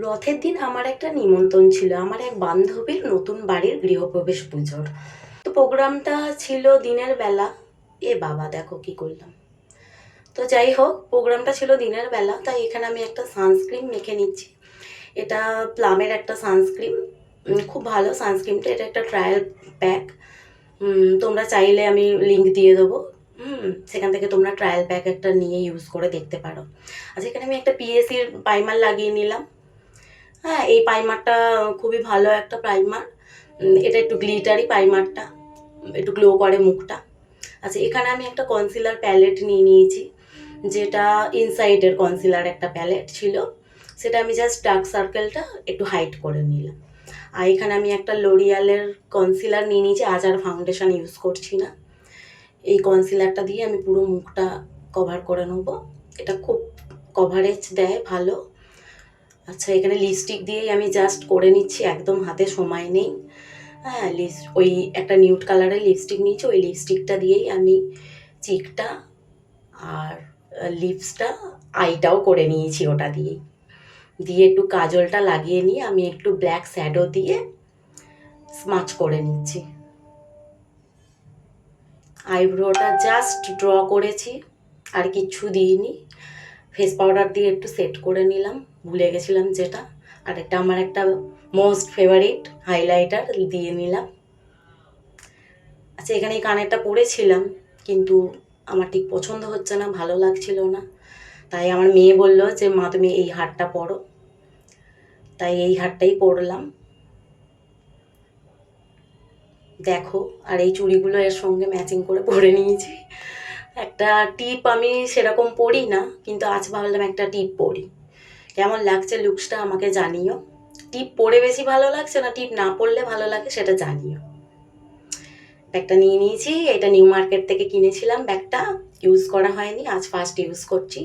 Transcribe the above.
রথের দিন আমার একটা নিমন্ত্রণ ছিল আমার এক বান্ধবীর নতুন বাড়ির গৃহপ্রবেশ পুজোর। তো প্রোগ্রামটা ছিল দিনের বেলা। এ বাবা দেখো কি করলাম। তো যাই হোক, প্রোগ্রামটা ছিল দিনের বেলা, তাই এখানে আমি একটা সানস্ক্রিন মেখে নিচ্ছি। এটা প্লামের একটা সানস্ক্রিন, খুব ভালো সানস্ক্রিনটা। এটা একটা ট্রায়াল প্যাক, তোমরা চাইলে আমি লিঙ্ক দিয়ে দেবো। সেখান থেকে তোমরা ট্রায়াল প্যাক একটা নিয়ে ইউজ করে দেখতে পারো। আচ্ছা, এখানে আমি একটা পিএসির প্রাইমার লাগিয়ে নিলাম। হ্যাঁ, এই প্রাইমারটা খুবই ভালো একটা প্রাইমার। এটা একটু গ্লিটারি প্রাইমারটা, একটু গ্লো করে মুখটা। আচ্ছা, এখানে আমি একটা কনসিলার প্যালেট নিয়ে নিয়েছি, যেটা ইনসাইডের কনসিলার একটা প্যালেট ছিল। সেটা আমি জাস্ট ডার্ক সার্কেলটা একটু হাইড করে নিলাম। আর এখানে আমি একটা লোরিয়ালের কনসিলার নিয়ে নিয়েছি, আজ আর ফাউন্ডেশন ইউজ করছি না। এই কনসিলারটা দিয়ে আমি পুরো মুখটা কভার করে নেবো। এটা খুব কভারেজ দেয় ভালো। আচ্ছা, এখানে লিপস্টিক দিয়েই আমি জাস্ট করে নিচ্ছি, একদম হাতে সময় নেই। হ্যাঁ, ওই একটা নিউড কালারের লিপস্টিক নিয়েছি, ওই লিপস্টিকটা দিয়েই আমি চিকটা আর লিপসটা, আইটাও করে নিয়েছি ওটা দিয়েই। দিয়ে একটু কাজলটা লাগিয়ে নিয়ে আমি একটু ব্ল্যাক শ্যাডো দিয়ে স্মাচ করে নিচ্ছি। আইব্রোটা জাস্ট ড্র করেছি, আর কিচ্ছু দিইনি। ফেস পাউডার দিয়ে একটু সেট করে নিলাম, ভুলে গেছিলাম যেটা। আর এটা আমার একটা মোস্ট ফেভারিট হাইলাইটার দিয়ে নিলাম। আচ্ছা, এখানে এই কানেরটা পরেছিলাম, কিন্তু আমার ঠিক পছন্দ হচ্ছে না, ভালো লাগছিল না। তাই আমার মেয়ে বললো যে মা তুমি এই হারটা পরো, তাই এই হারটাই পরলাম। দেখো, আর এই চুড়িগুলো এর সঙ্গে ম্যাচিং করে পরে নিয়েছি। একটা টিপ আমি সেরকম পরি না, কিন্তু আজ ভাবলাম একটা টিপ পরি। কেমন লাগছে লুকসটা আমাকে জানিও। টিপ পরে বেশি ভালো লাগছে না টিপ না পরলে ভালো লাগে সেটা জানিও। ব্যাগটা নিয়ে নিয়েছি, এটা নিউ মার্কেট থেকে কিনেছিলাম। ব্যাগটা ইউজ করা হয়নি, আজ ফার্স্ট ইউজ করছি।